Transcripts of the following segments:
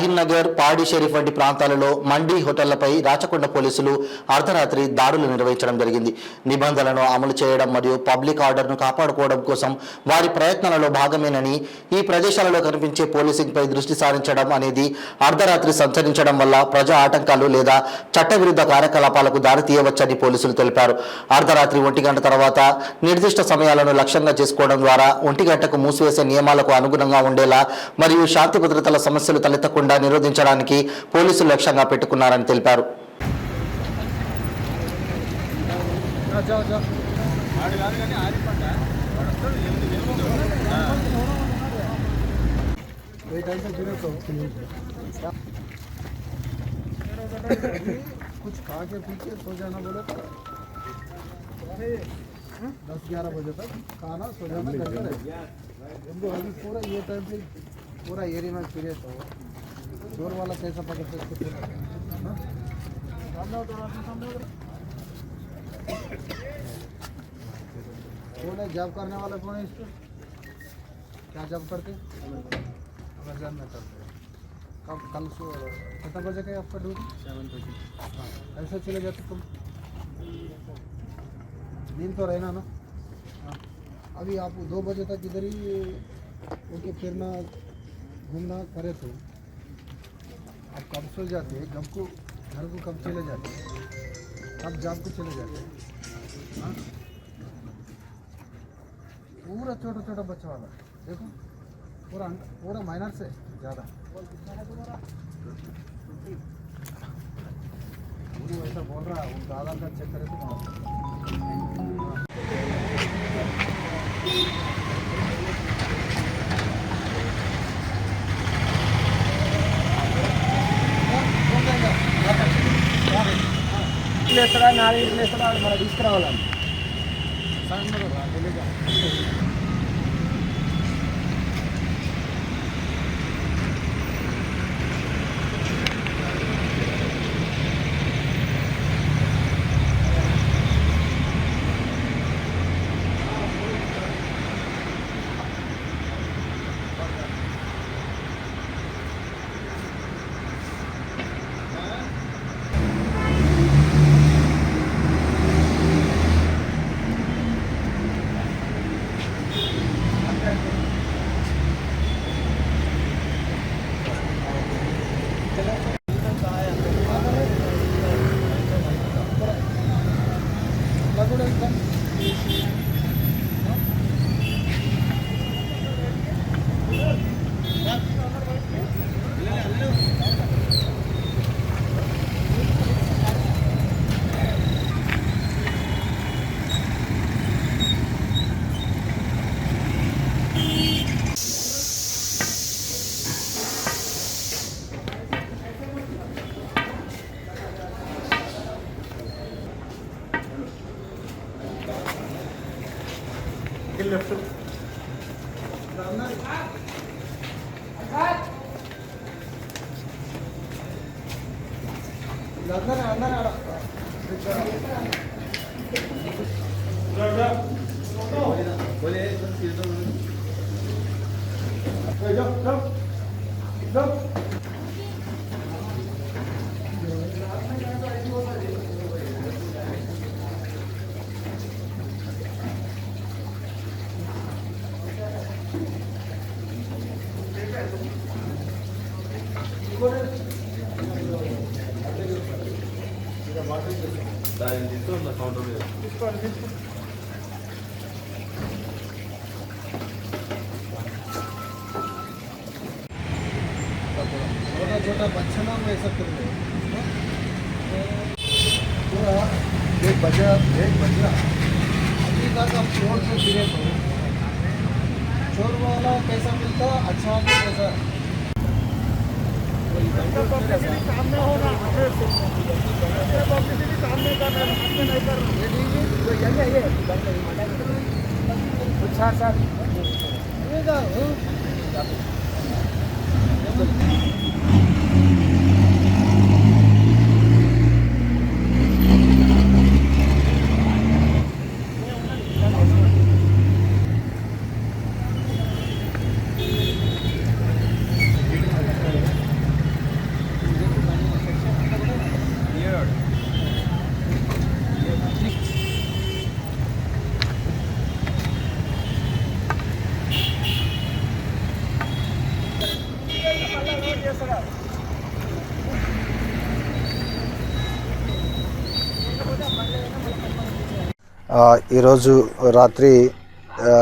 రాహిల్ నగర్, పాడి షరీఫ్ వంటి ప్రాంతాలలో మండీ హోటళ్లపై రాచకొండ పోలీసులు అర్ధరాత్రి దాడులు నిర్వహించడం జరిగింది. నిబంధనలను అమలు చేయడం మరియు పబ్లిక్ ఆర్డర్ను కాపాడుకోవడం కోసం వారి ప్రయత్నాలలో భాగమేనని, ఈ ప్రదేశాలలో కనిపించే పోలీసింగ్పై దృష్టి సారించడం అనేది అర్ధరాత్రి సంచరించడం వల్ల ప్రజా ఆటంకాలు లేదా చట్టవిరుద్ధ కార్యకలాపాలకు దారితీయవచ్చని పోలీసులు తెలిపారు. అర్ధరాత్రి 1 గంట తర్వాత నిర్దిష్ట సమయాలను లక్ష్యంగా చేసుకోవడం ద్వారా 1 గంటకు మూసివేసే నియమాలకు అనుగుణంగా ఉండేలా మరియు శాంతి భద్రతల సమస్యలు తలెత్తకుండా నిరోధించడానికి పోలీసులు లక్ష్యంగా పెట్టుకున్నారని తెలిపారు. कुछ खा के पी के सो जाना बोले तो 10-11 बजे तक खाना सो जाना करता रहे। अभी पूरा ये टाइम पे पूरा एरिया में फिरे तो चोर वाला कैसा पकड़ सकते? कौन है जॉब करने वाला? कौन है इसको? क्या जॉब करते? अमेज़न में करते। कब कल कितना बजे का आपका ड्यूटी? 7 बजे। हाँ, ऐसे चले जाते तुम? नींद तो रहना ना। हाँ, अभी आप 2 बजे तक इधर ही उनके फिरना घूमना करे थे। आप कब सो जाते? कब को घर को कब चले जाते? कब जॉब को चले जाते? हाँ, पूरा छोटा छोटा बच्चा वाला देखो, पूरा पूरा माइनर से ज़्यादा वो ऐसा बोल रहा है। उनका आधार कार्ड चेक करे तो మన తీసుకురావాలని छोटा बच्चा ना मैं ऐसा कर रहे पूरा 1 बजा अभी तक आप चोर से फिरे तो चोर वाला कैसा मिलता? अच्छा तो कैसा सामने होगा सामने ఈరోజు రాత్రి ఆ,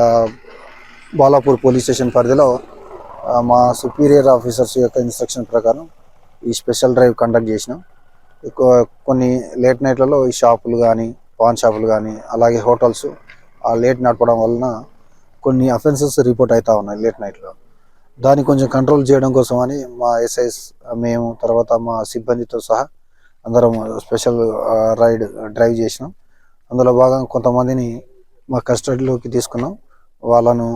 బాలాపూర్ పోలీస్ స్టేషన్ పరిధిలో మా సుపీరియర్ ఆఫీసర్స్ యొక్క ఇన్స్ట్రక్షన్ ప్రకారం ఈ స్పెషల్ డ్రైవ్ కండక్ట్ చేసినాం. కొన్ని లేట్ నైట్లలో ఈ షాపులు కానీ పాన్ షాపులు కానీ అలాగే హోటల్స్ ఆ లేట్ నడపడం వలన కొన్ని అఫెన్సెస్ రిపోర్ట్ అవుతా ఉన్నాయి లేట్ నైట్లో. దాన్ని కొంచెం కంట్రోల్ చేయడం కోసం అని మా ఎస్ఐస్ మేము తర్వాత మా సిబ్బందితో సహా అందరం స్పెషల్ డ్రైవ్ చేసినాం. అందులో భాగంగా కొంతమందిని మా కస్టడీలోకి తీసుకున్నాం. వాళ్ళను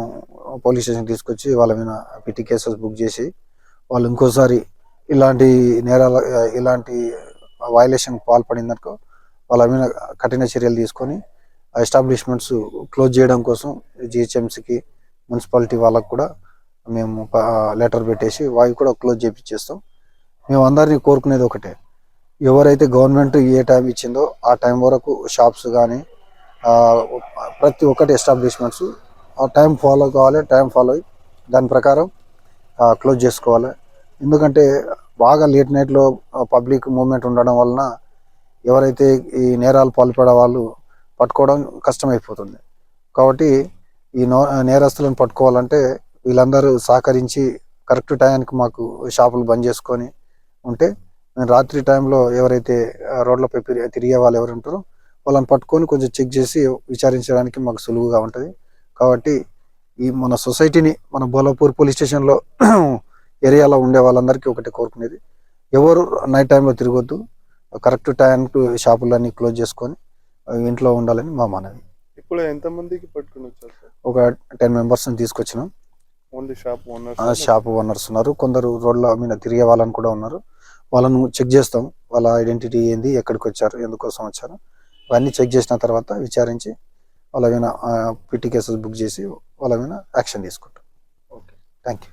పోలీస్ స్టేషన్ తీసుకొచ్చి వాళ్ళ మీద పిటి కేసెస్ బుక్ చేసి వాళ్ళు ఇంకోసారి ఇలాంటి ఇలాంటి వైలేషన్ పాల్పడిందనుకో వాళ్ళ మీద కఠిన చర్యలు తీసుకొని ఎస్టాబ్లిష్మెంట్స్ క్లోజ్ చేయడం కోసం జిహెచ్ఎంసీకి మున్సిపాలిటీ వాళ్ళకు కూడా మేము లెటర్ పెట్టేసి వాయి కూడా క్లోజ్ చేయించేస్తాం. మేము అందరినీ కోరుకునేది ఒకటే, ఎవరైతే గవర్నమెంట్ ఏ టైం ఇచ్చిందో ఆ టైం వరకు షాప్స్ కానీ ప్రతి ఒక్కటి ఎస్టాబ్లిష్మెంట్స్ ఆ టైం ఫాలో కావాలి. టైం ఫాలో అయ్యి దాని ప్రకారం క్లోజ్ చేసుకోవాలి. ఎందుకంటే బాగా లేట్ నైట్లో పబ్లిక్ మూవ్మెంట్ ఉండడం వలన ఎవరైతే ఈ నేరాలు పాల్పడే వాళ్ళు పట్టుకోవడం కష్టమైపోతుంది. కాబట్టి ఈ నేరస్తులను పట్టుకోవాలంటే వీళ్ళందరూ సహకరించి కరెక్ట్ టైంకి మాకు షాపులు బంద్ చేసుకొని ఉంటే రాత్రి టైంలో ఎవరైతే రోడ్లపై తిరిగే వాళ్ళు ఎవరు ఉంటారో వాళ్ళని పట్టుకొని కొంచెం చెక్ చేసి విచారించడానికి మాకు సులువుగా ఉంటుంది. కాబట్టి ఈ మన సొసైటీని మన బోలాపూర్ పోలీస్ స్టేషన్లో ఏరియాలో ఉండే వాళ్ళందరికీ ఒకటి కోరుకునేది, ఎవరు నైట్ టైంలో తిరగొద్దు, కరెక్ట్ టైంకి షాపులన్నీ క్లోజ్ చేసుకొని ఇంట్లో ఉండాలని మా మనవి. ఇప్పుడు ఎంతమందికి పట్టుకుని వచ్చారు సార్? ఒక 10 మెంబర్స్ని తీసుకొచ్చినాం. ఓన్లీ షాప్ షాప్ ఓనర్స్ ఉన్నారు, కొందరు రోడ్ల మీద తిరిగే వాళ్ళని కూడా ఉన్నారు. వాళ్ళను చెక్ చేస్తాం, వాళ్ళ ఐడెంటిటీ ఏంది, ఎక్కడికి వచ్చారు, ఎందుకోసం వచ్చారు, ఇవన్నీ చెక్ చేసిన తర్వాత విచారించి వాళ్ళ మీద పిటి కేసెస్ బుక్ చేసి వాళ్ళ మీద యాక్షన్ తీసుకుంటాం. Okay, thank you.